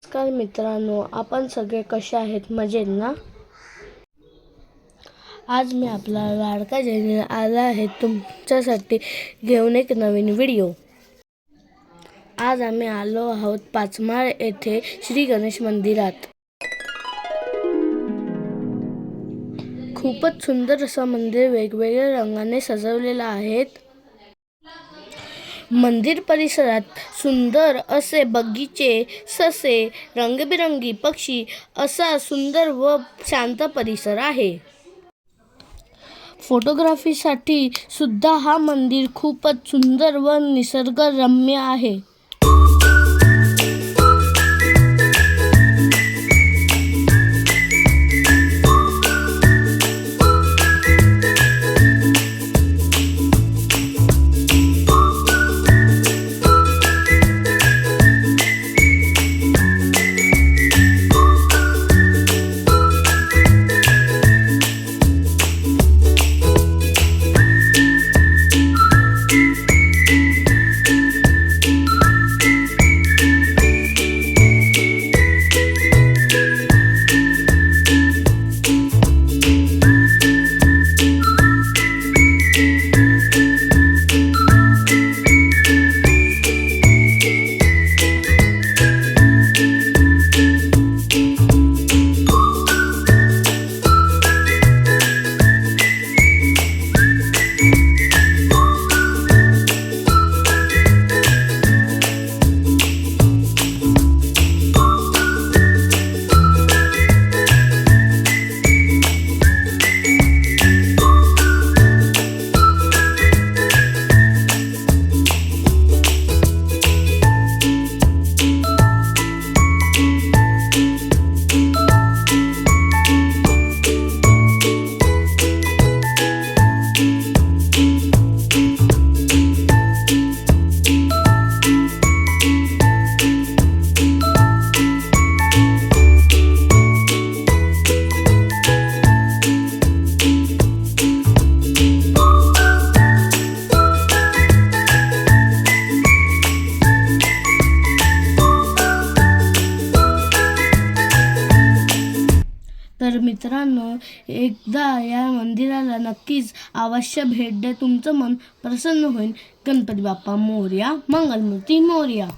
नमस्कार मित्रांनो, आपण सगळे कसे आहेत? मजेत ना? आज मी आपला लाडका जैन आला आहे तुमच्यासाठी घेऊन एक नवीन व्हिडिओ। आज आम्ही आलो आहोत पाचमाळ येथे श्री गणेश मंदिरात। खूपच सुंदर असं मंदिर वेगवेगळ्या रंगाने सजवलेलं आहे। मंदिर परिसरात सुंदर असे बगीचे, ससे, रंगबिरंगी पक्षी असा सुंदर व शांत परिसर आहे। फोटोग्राफीसाठी सुद्धा हा मंदिर खूपच सुंदर व निसर्गरम्य आहे। तर मित्रांनो, एकदा या मंदिराला नक्कीच अवश्य भेट द्या। तुमचं मन प्रसन्न होईल। गणपती बाप्पा मोरया, मंगलमूर्ती मोरया।